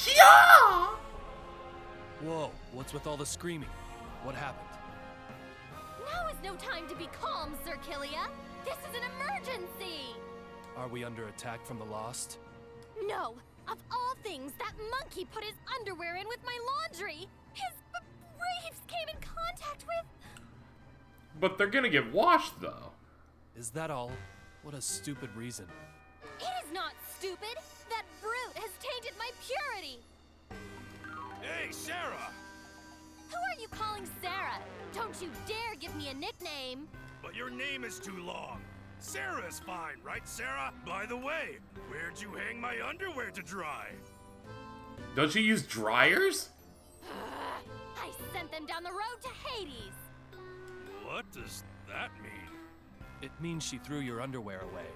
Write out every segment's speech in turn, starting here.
Yeah! Whoa, what's with all the screaming? What happened? Now is no time to be calm, Sir Killia. This is an emergency! Are we under attack from the Lost? No! Of all things, that monkey put his underwear in with my laundry! His briefs came in contact with... But they're gonna get washed, though. Is that all? What a stupid reason. It is not stupid! That brute has tainted my purity! Hey, Sarah! Who are you calling Sarah? Don't you dare give me a nickname! But your name is too long. Sarah's fine, right, Sarah? By the way, where'd you hang my underwear to dry? Don't you use dryers? I sent them down the road to Hades! What does that mean? It means she threw your underwear away.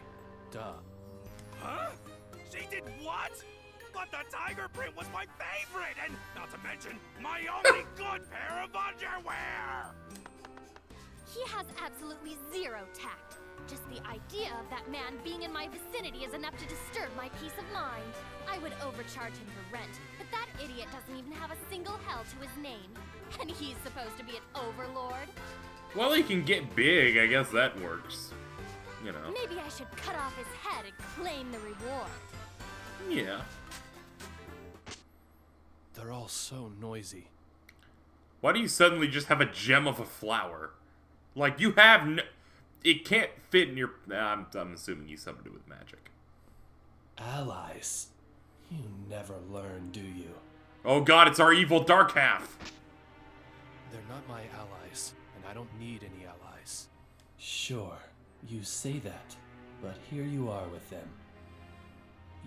Duh. Huh? She did what? But the tiger print was my favorite, and not to mention, my only good pair of underwear! He has absolutely zero tact. Just the idea of that man being in my vicinity is enough to disturb my peace of mind. I would overcharge him for rent, but that idiot doesn't even have a single hell to his name. And he's supposed to be an overlord? Well, he can get big. I guess that works. You know. Maybe I should cut off his head and claim the reward. Yeah. They're all so noisy. Why do you suddenly just have a gem of a flower? Like, you have no... It can't fit in your... I'm assuming you summoned it with magic. Allies. You never learn, do you? Oh god, it's our evil dark half! They're not my allies, and I don't need any allies. Sure, you say that, but here you are with them.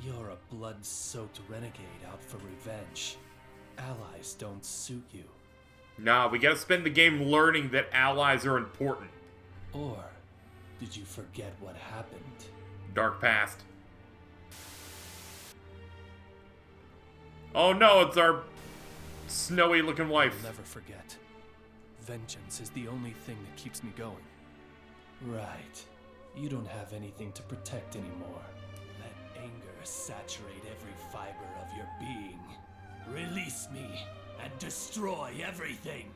You're a blood-soaked renegade out for revenge. Allies don't suit you. Nah, we gotta spend the game learning that allies are important. Or did you forget what happened? Dark past. Oh no, it's our snowy-looking wife. I'll never forget. Vengeance is the only thing that keeps me going. Right. You don't have anything to protect anymore. Let anger saturate every fiber of your being. Release me and destroy everything.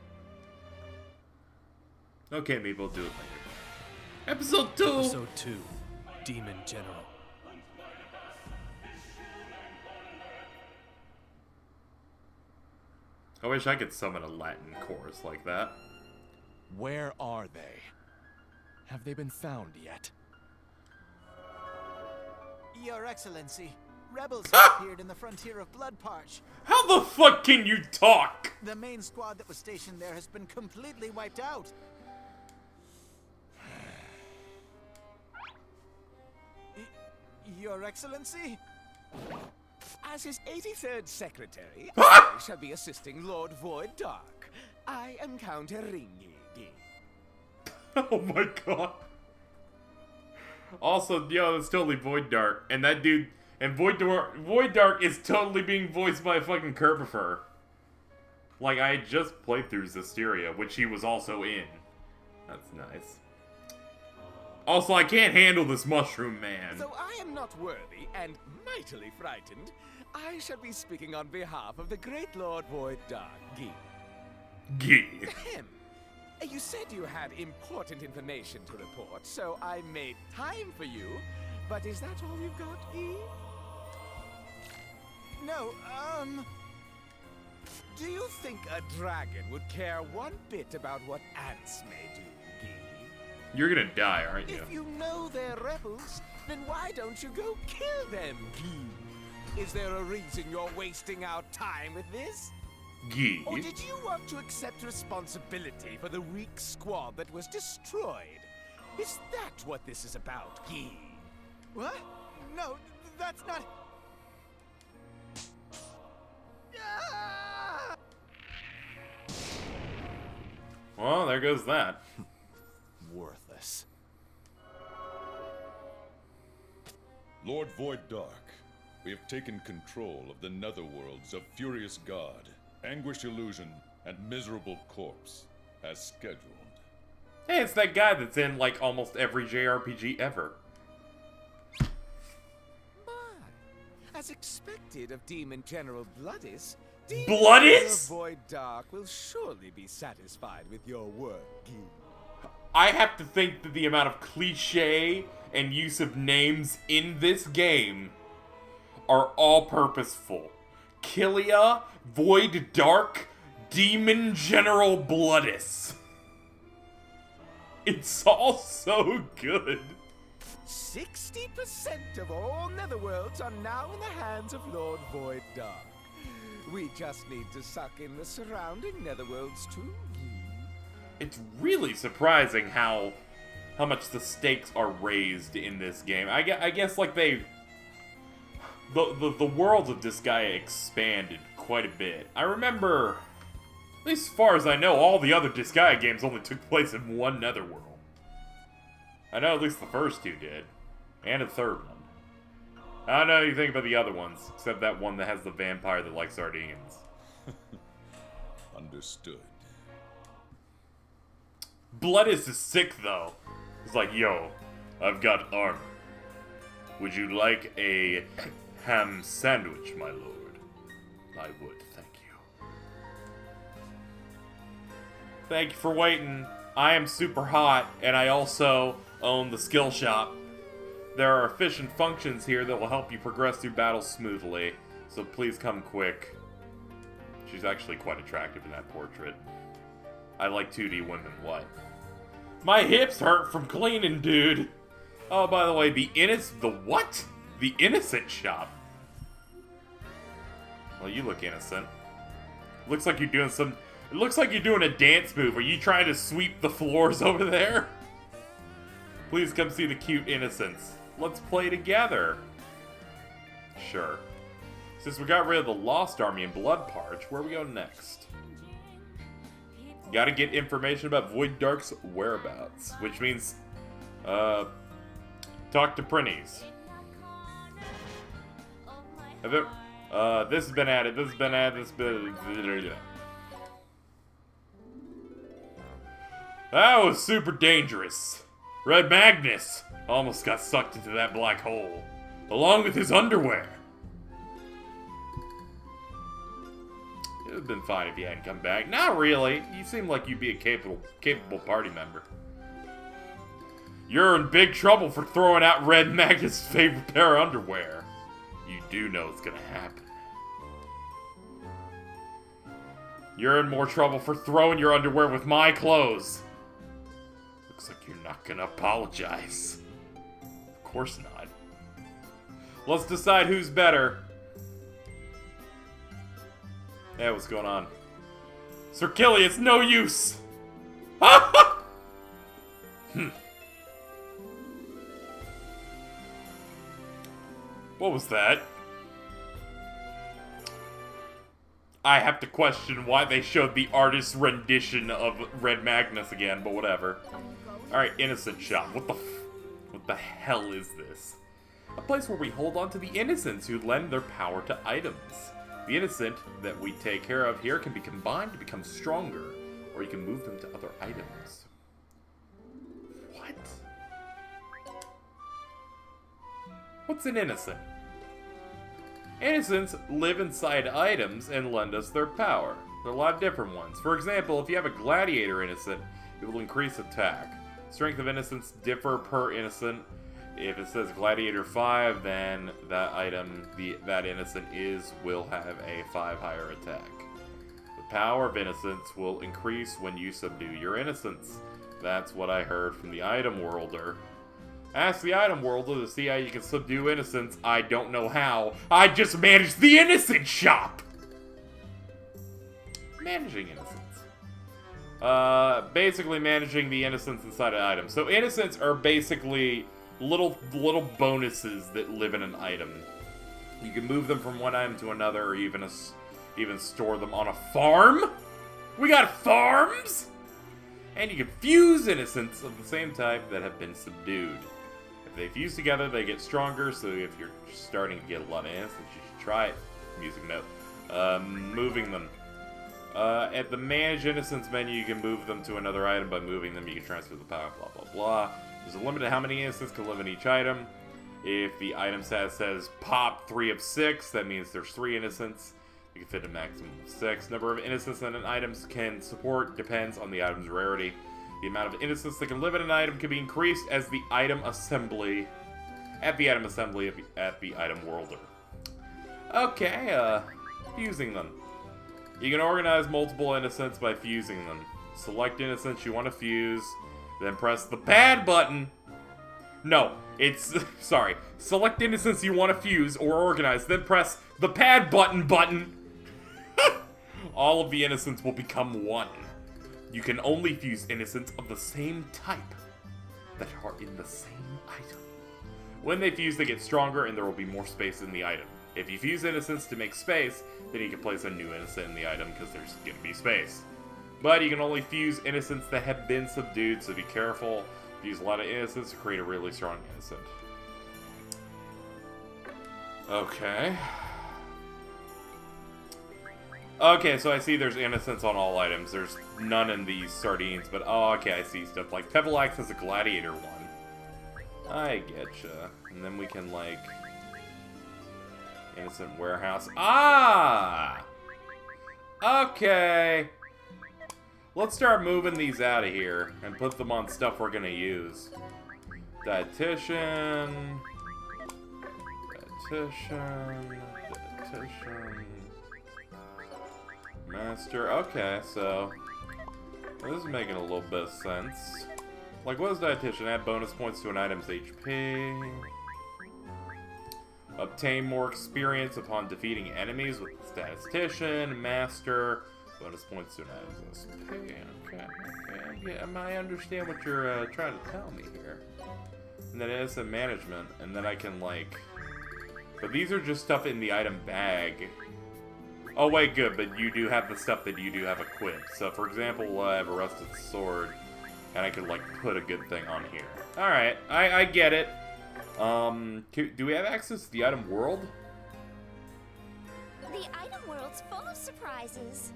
Okay, maybe we'll do it later. Episode 2! Episode 2, Demon General. I wish I could summon a Latin chorus like that. Where are they? Have they been found yet? Your Excellency, rebels have appeared in the frontier of Bloodparch. How the fuck can you talk? The main squad that was stationed there has been completely wiped out. Your Excellency? As his 83rd secretary, I shall be assisting Lord Void Dark. I am Count Ringi. Oh my god. Also, yo, that's totally Void Dark. And that dude, and Void Dark is totally being voiced by a fucking Kerbifer. Like, I had just played through Zestiria, which he was also in. That's nice. Also, I can't handle this mushroom man. Though I am not worthy and mightily frightened, I shall be speaking on behalf of the great Lord Void Dark, Gee. Gee. Ahem. You said you had important information to report, so I made time for you. But is that all you've got, Gee? No, Do you think a dragon would care one bit about what ants may do, Gee? You're gonna die, aren't you? If you know they're rebels, then why don't you go kill them, Gee? Is there a reason you're wasting our time with this? Gee. Or did you want to accept responsibility for the weak squad that was destroyed? Is that what this is about, Gee? what? No, that's not... Ah! Well, there goes that. Worthless. Lord Void Dark, we have taken control of the netherworlds of Furious God, Anguish Illusion, and Miserable Corpse, as scheduled. Hey, it's that guy that's in, like, almost every JRPG ever. My, As expected of Demon General Bloodis, Bloodis? Void Dark will surely be satisfied with your work. I have to think that the amount of cliche and use of names in this game are all purposeful. Killia, Void Dark, Demon General Bloodis. It's all so good. 60% of all netherworlds are now in the hands of Lord Void Dark. We just need to suck in the surrounding netherworlds too. It's really surprising how much the stakes are raised in this game. I guess like the worlds of Disgaea expanded quite a bit. I remember, at least as far as I know, all the other Disgaea games only took place in one netherworld. I know at least the first two did. And a third one. I don't know what you think about the other ones, except that one that has the vampire that likes sardines. Understood. Bloodis is sick, though. He's like, yo, I've got armor. Would you like a ham sandwich, my lord? I would, thank you. Thank you for waiting. I am super hot, and I also own the skill shop. There are efficient functions here that will help you progress through battles smoothly, so please come quick. She's actually quite attractive in that portrait. I like 2D women, what? My hips hurt from cleaning, dude! Oh, by the way, the what? The innocent shop. Well, you look innocent. Looks like you're doing it looks like you're doing a dance move. Are you trying to sweep the floors over there? Please come see the cute innocents. Let's play together. Sure. Since we got rid of the Lost Army and Blood Parch, where we go next? Gotta get information about Void Dark's whereabouts, which means, talk to Prinnies. This has been added, this has been added, this has been... That was super dangerous. Red Magnus almost got sucked into that black hole, along with his underwear. It would have been fine if you hadn't come back. Not really. You seem like you'd be a capable party member. You're in big trouble for throwing out Red Magnus' favorite pair of underwear. You do know it's gonna happen. You're in more trouble for throwing your underwear with my clothes. Looks like you're not gonna apologize. Of course not. Let's decide who's better. Yeah, what's going on? Sir Killy, it's no use! What was that? I have to question why they showed the artist's rendition of Red Magnus again, but whatever. Alright, Innocent Shop. What the hell is this? A place where we hold on to the innocents who lend their power to items. The innocent that we take care of here can be combined to become stronger, or you can move them to other items. What? What's an innocent? Innocents live inside items and lend us their power. There are a lot of different ones. For example, if you have a gladiator innocent, it will increase attack. Strength of innocents differ per innocent. If it says gladiator 5, then that item, that innocent will have a 5 higher attack. The power of innocence will increase when you subdue your innocence. That's what I heard from the item worlder. Ask the item worlder to see how you can subdue innocence. I don't know how. I just managed the innocent shop! Managing innocence. Basically managing the innocence inside an item. So innocents are basically little bonuses that live in an item. You can move them from one item to another, or even store them on a farm. We got farms! And you can fuse innocents of the same type that have been subdued. If they fuse together, they get stronger, so if you're starting to get a lot of innocents, you should try it. Music note. Moving them. At the Manage Innocence menu, you can move them to another item. By moving them, you can transfer the power, blah, blah, blah. There's a limit to how many innocents can live in each item. If the item status says pop 3 of 6, that means there's 3 innocents. You can fit a maximum of 6. Number of innocents that an item can support depends on the item's rarity. The amount of innocents that can live in an item can be increased as the item assembly at the item worlder. Okay, fusing them. You can organize multiple innocents by fusing them. Select innocents you want to fuse, then press the pad button. No, it's sorry. Select innocents you want to fuse or organize, then press the pad button. All of the innocents will become one. You can only fuse innocents of the same type that are in the same item. When they fuse, they get stronger and there will be more space in the item. If you fuse innocents to make space, then you can place a new innocent in the item because there's going to be space. But you can only fuse innocents that have been subdued, so be careful. Use a lot of innocents to create a really strong innocent. Okay. Okay, so I see there's innocents on all items. There's none in these sardines, but oh, okay, I see stuff. Like, Pevelax has a gladiator one. I getcha. And then we can, like... Innocent warehouse. Ah! Okay. Let's start moving these out of here and put them on stuff we're gonna use. Dietitian. Master. Okay, so this is making a little bit of sense. Like, what is dietitian? Add bonus points to an item's HP. Obtain more experience upon defeating enemies with statistician, master. Bonus points to an item's SP. Okay. Yeah, I understand what you're trying to tell me here. And then innocent management, and then I can, like... But these are just stuff in the item bag. Oh, wait, good, but you do have the stuff that you do have equipped. So, for example, I have a rusted sword, and I could, like, put a good thing on here. Alright, I get it. Do we have access to the item world? The item world's full of surprises.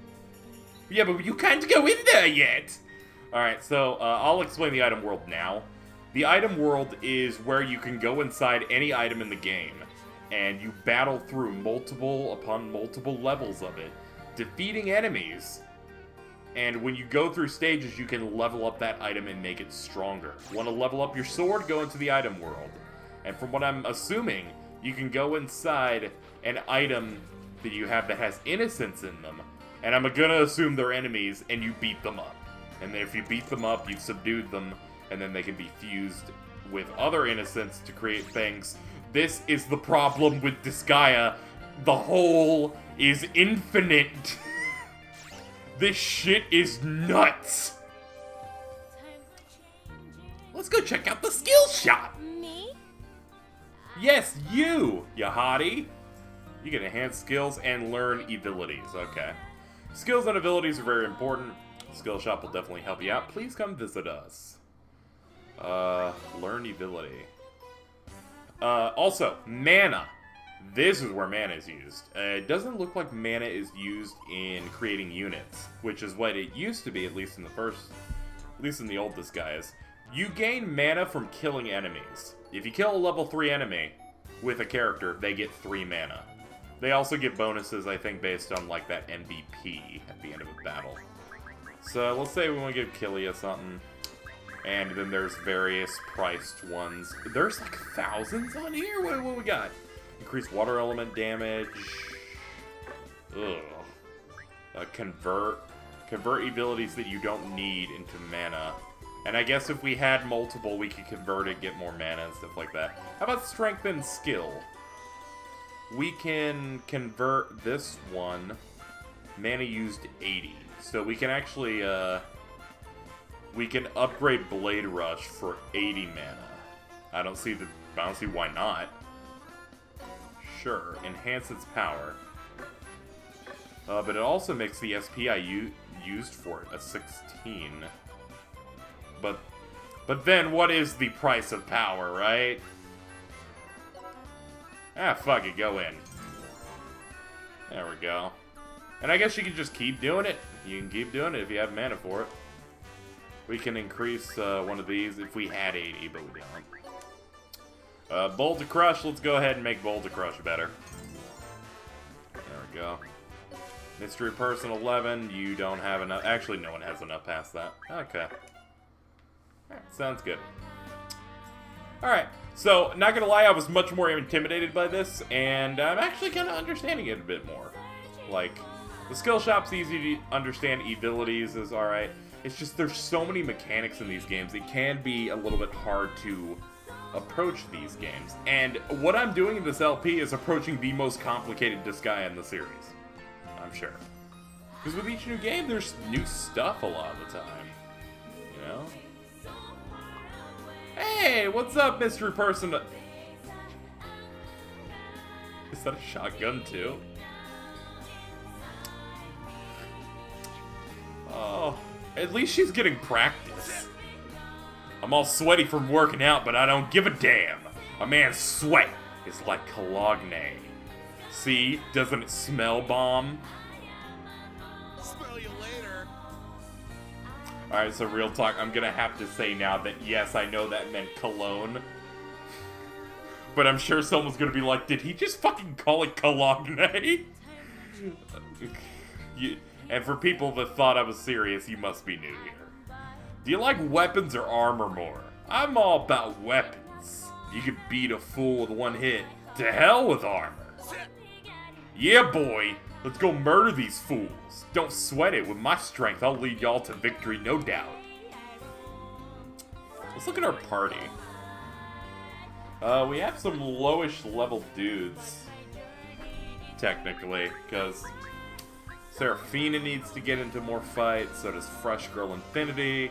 Yeah, but you can't go in there yet! Alright, so, I'll explain the item world now. The item world is where you can go inside any item in the game, and you battle through multiple upon multiple levels of it, defeating enemies. And when you go through stages, you can level up that item and make it stronger. Want to level up your sword? Go into the item world. And from what I'm assuming, you can go inside an item that you have that has innocents in them. And I'm gonna assume they're enemies, and you beat them up. And then if you beat them up, you've subdued them, and then they can be fused with other innocents to create things. This is the problem with Disgaea. The hole is infinite. This shit is nuts. Let's go check out the skill shop. Me? Yes, you hottie. You can enhance skills and learn abilities. Okay. Skills and abilities are very important. Skill shop will definitely help you out. Please come visit us. Learn ability. Also, mana. This is where mana is used. It doesn't look like mana is used in creating units, which is what it used to be, at least in the old Disgaeas. You gain mana from killing enemies. If you kill a level 3 enemy with a character, they get 3 mana. They also get bonuses, I think, based on, like, that MVP at the end of a battle. So, let's say we want to give Killia something. And then there's various priced ones. There's, like, thousands on here? What we got? Increased water element damage. Ugh. Convert abilities that you don't need into mana. And I guess if we had multiple, we could convert it, get more mana and stuff like that. How about strength and skill? We can convert this one. Mana used 80. So we can actually, we can upgrade Blade Rush for 80 mana. I don't see why not. Sure, enhance its power. But it also makes the SP I used for it a 16. But then what is the price of power, right? Ah, fuck it, go in. There we go. And I guess you can just keep doing it. You can keep doing it if you have mana for it. We can increase one of these if we had 80, but we don't. Boulder Crush, let's go ahead and make Boulder Crush better. There we go. Mystery Person 11, you don't have enough. Actually, no one has enough past that. Okay. Alright, sounds good. Alright, so, not gonna lie, I was much more intimidated by this, and I'm actually kind of understanding it a bit more. Like, the skill shop's easy to understand, abilities is alright. It's just there's so many mechanics in these games, it can be a little bit hard to approach these games. And what I'm doing in this LP is approaching the most complicated Disgaea in the series. I'm sure. Because with each new game, there's new stuff a lot of the time. You know? Hey, what's up, mystery person? Is that a shotgun, too? Oh, at least she's getting practice. I'm all sweaty from working out, but I don't give a damn. A man's sweat is like cologne. See? Doesn't it smell bomb? Smell you later. Alright, so real talk, I'm gonna have to say now that yes, I know that meant cologne. But I'm sure someone's gonna be like, did he just fucking call it cologne? And for people that thought I was serious, you must be new here. Do you like weapons or armor more? I'm all about weapons. You can beat a fool with one hit. To hell with armor. Yeah, boy. Let's go murder these fools. Don't sweat it. With my strength, I'll lead y'all to victory, no doubt. Let's look at our party. We have some lowish level dudes. Technically, because Seraphina needs to get into more fights, so does Fresh Girl Infinity,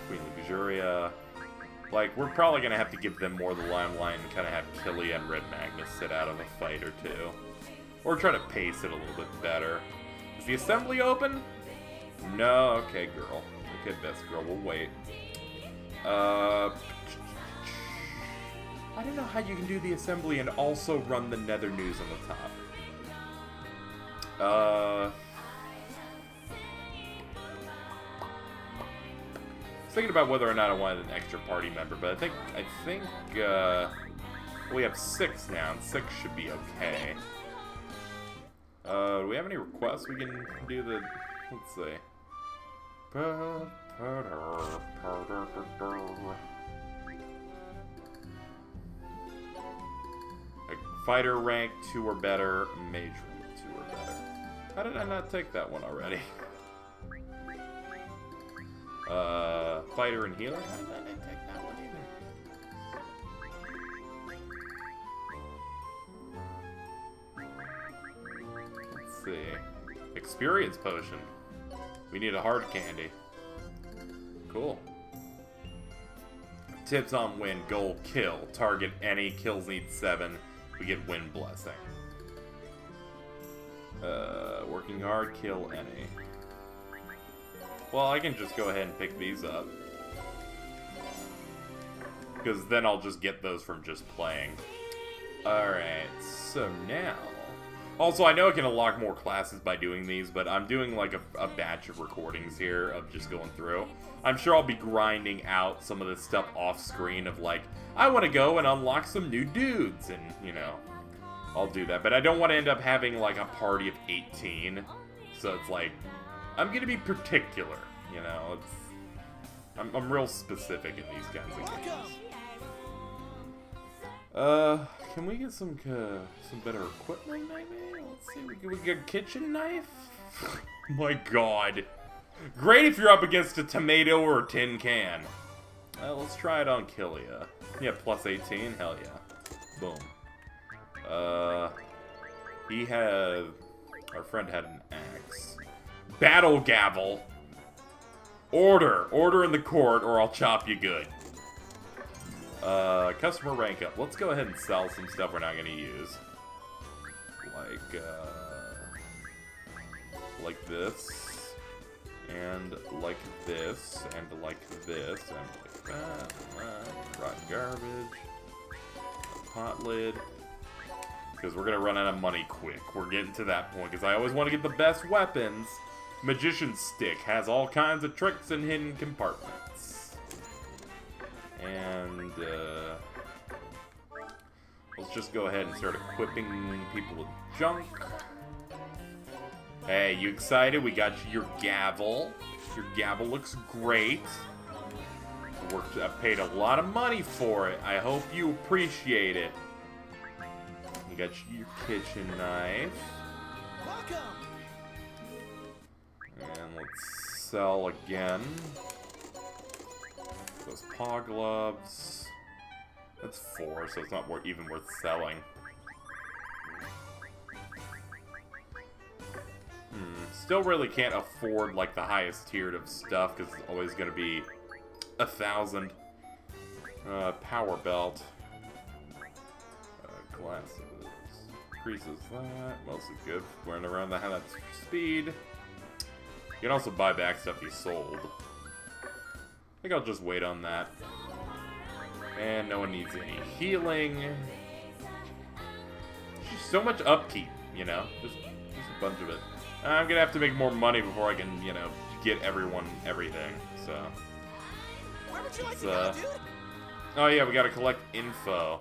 Queen Luxuria. Like, we're probably gonna have to give them more of the limelight and kind of have Killy and Red Magnus sit out of a fight or two. Or try to pace it a little bit better. Is the assembly open? No, okay, girl. Okay, best girl, we'll wait. I don't know how you can do the assembly and also run the Nether News on the top. I was thinking about whether or not I wanted an extra party member, but I think we have 6 now, and 6 should be okay. Do we have any requests we can do the... Let's see. Like, fighter rank 2 or better, mage rank 2 or better. How did I not take that one already? Fighter and healer? How did I not take that one either? Let's see. Experience potion. We need a hard candy. Cool. Tips on win. Goal kill. Target any. Kills need 7. We get win blessing. Working hard. Kill any. Well, I can just go ahead and pick these up. Because then I'll just get those from just playing. Alright, so now... Also, I know I can unlock more classes by doing these, but I'm doing like a batch of recordings here of just going through. I'm sure I'll be grinding out some of this stuff off screen of like, I want to go and unlock some new dudes, and, you know, I'll do that. But I don't want to end up having like a party of 18, so it's like, I'm gonna be particular, you know, I'm real specific in these kinds of games. Can we get some better equipment, maybe? Let's see, we get a kitchen knife? My god. Great if you're up against a tomato or a tin can. Let's try it on Killia. Yeah, plus 18, hell yeah. Boom. Our friend had an axe. Battle gavel. Order in the court or I'll chop you good. Customer rank up. Let's go ahead and sell some stuff we're not gonna use. Like this. And like this. And like this. And like that. Rotten garbage. A pot lid. Because we're gonna run out of money quick. We're getting to that point. Because I always want to get the best weapons. Magician's stick has all kinds of tricks and hidden compartments. And, Let's just go ahead and start equipping people with junk. Hey, you excited? We got you your gavel. Your gavel looks great. I paid a lot of money for it. I hope you appreciate it. You got your kitchen knife. Welcome. And let's sell again. Those paw gloves. That's 4, so it's not even worth selling. Still really can't afford like the highest tiered of stuff because it's always going to be 1,000. Power belt. Glasses. Increases that. Mostly good. Wearing around the that's speed. You can also buy back stuff you sold. I think I'll just wait on that. And no one needs any healing. Just so much upkeep, you know? Just a bunch of it. I'm gonna have to make more money before I can, you know, get everyone everything, so. Where would you like to go, dude? Oh yeah, we gotta collect info.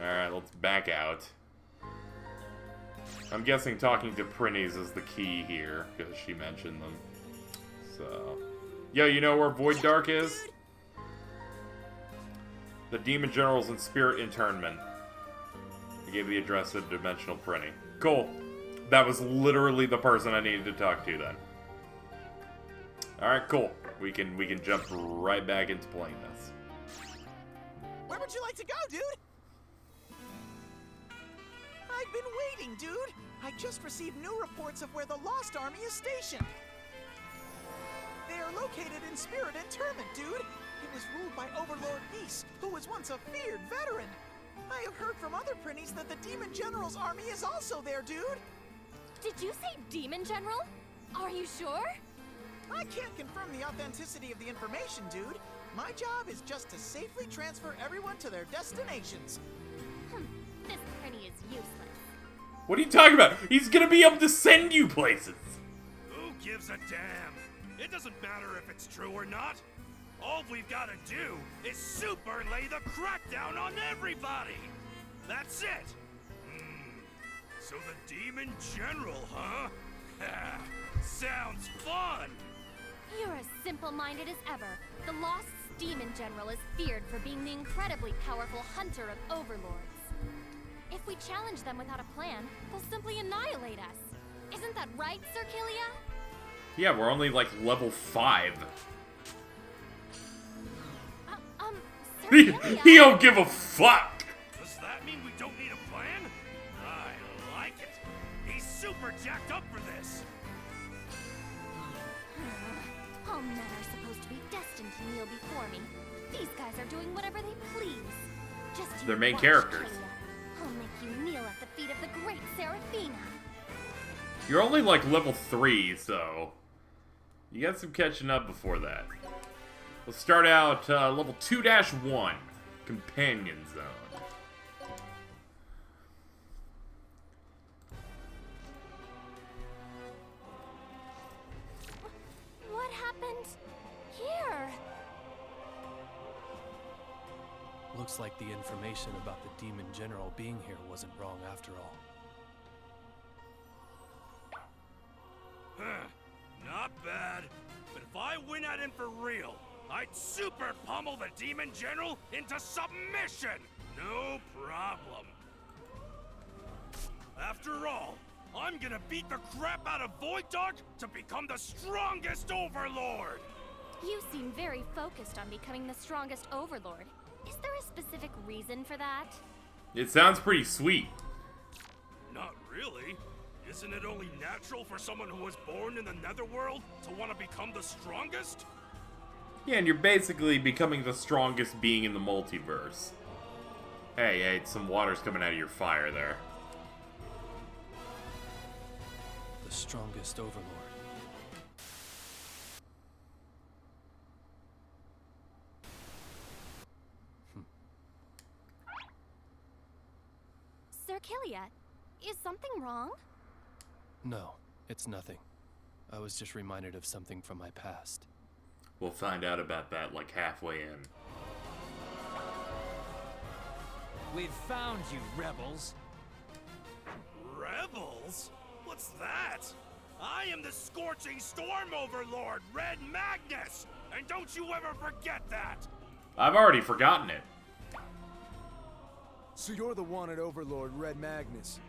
Alright, let's back out. I'm guessing talking to Prinnies is the key here, because she mentioned them. So. Yo, you know where Void Dark is? The Demon General's in Spirit Internment. I gave the address of Dimensional Prinny. Cool. That was literally the person I needed to talk to then. Alright, cool. We can jump right back into playing this. Where would you like to go, dude? I've been waiting, dude. I just received new reports of where the Lost Army is stationed. They are located in Spirit Internment, dude. It was ruled by Overlord Beast, who was once a feared veteran. I have heard from other Prinnies that the Demon General's army is also there, dude. Did you say Demon General? Are you sure? I can't confirm the authenticity of the information, dude. My job is just to safely transfer everyone to their destinations. This Prinny is useless. What are you talking about? He's gonna be able to send you places! Who gives a damn? It doesn't matter if it's true or not. All we've got to do is super lay the crackdown on everybody. That's it. So the Demon General, huh? Sounds fun. You're as simple-minded as ever. The Lost's Demon General is feared for being the incredibly powerful hunter of overlords. If we challenge them without a plan, they'll simply annihilate us. Isn't that right, Sir Killia? Yeah, we're only like level 5. Sir Killia? He don't give a fuck! Does that mean we don't need a plan? I like it. He's super jacked up for this. All men are supposed to be destined to kneel before me. These guys are doing whatever they please. Just you They're main watch, characters. Killia. I'll make you kneel at the feet of the great Seraphina. You're only like level 3, so you got some catching up before that. Let's start out level 2-1, Companion Zone. What happened here? Looks like the information about the Demon General being here wasn't wrong after all. Not bad. But if I went at him for real, I'd super pummel the Demon General into submission! No problem. After all, I'm gonna beat the crap out of Void Dark to become the strongest Overlord! You seem very focused on becoming the strongest overlord. Is there a specific reason for that? It sounds pretty sweet. Not really. Isn't it only natural for someone who was born in the Netherworld to want to become the strongest? Yeah, and you're basically becoming the strongest being in the multiverse. Hey, some water's coming out of your fire there. The strongest overlord. Sir Killia, is something wrong? No, it's nothing. I was just reminded of something from my past. We'll find out about that like halfway in. We've found you, rebels. Rebels? What's that? I am the Scorching Storm Overlord, Red Magnus! And don't you ever forget that! I've already forgotten it. So you're the wanted Overlord, Red Magnus.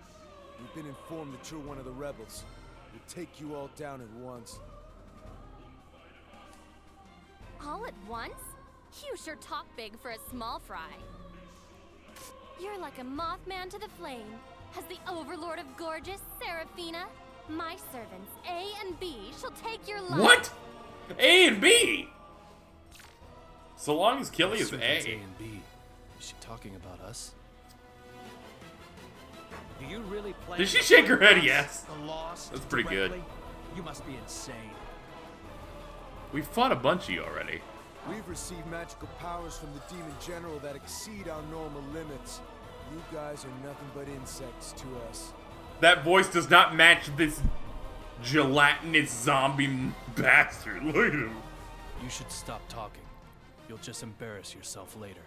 We've been informed that you're one of the rebels. We'll take you all down at once. All at once? You sure talk big for a small fry. You're like a Mothman to the flame. As the Overlord of Gorgeous, Seraphina, my servants A and B shall take your life. What? A and B? So long as Killy is Servants A. and B. Is she talking about us? Do you really plan Did she to shake her fight head us, yes? the Lost, That's pretty good. directly? You must be insane. We fought a bunchie already. We've received magical powers from the Demon General that exceed our normal limits. You guys are nothing but insects to us. That voice does not match this gelatinous zombie bastard. Look at him. You should stop talking. You'll just embarrass yourself later.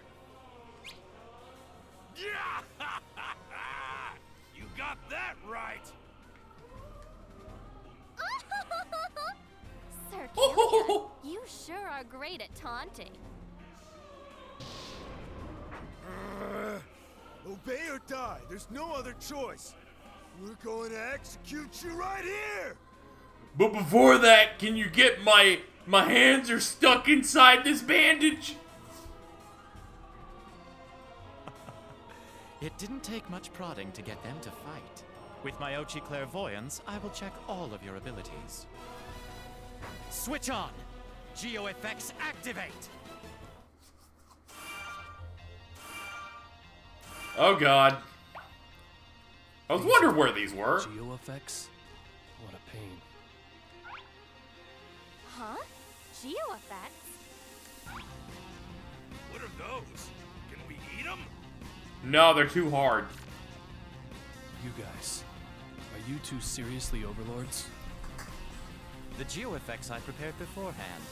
Yeah! You got that right! Sir Killian, you sure are great at taunting. Obey or die. There's no other choice. We're going to execute you right here. But before that, can you get my hands are stuck inside this bandage? It didn't take much prodding to get them to fight. With my Ochi clairvoyance, I will check all of your abilities. Switch on! Geo effects activate! Oh god. I was wondering where these were. Geo effects? What a pain. Huh? Geo effects? What are those? Can we eat them? No, they're too hard. You guys, are you two seriously overlords? The geo effects I prepared beforehand.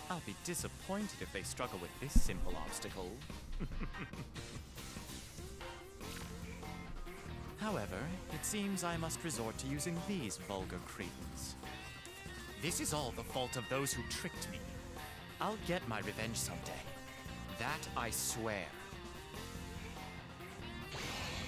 I'll be disappointed if they struggle with this simple obstacle. However, it seems I must resort to using these vulgar cretins. This is all the fault of those who tricked me. I'll get my revenge someday. That I swear.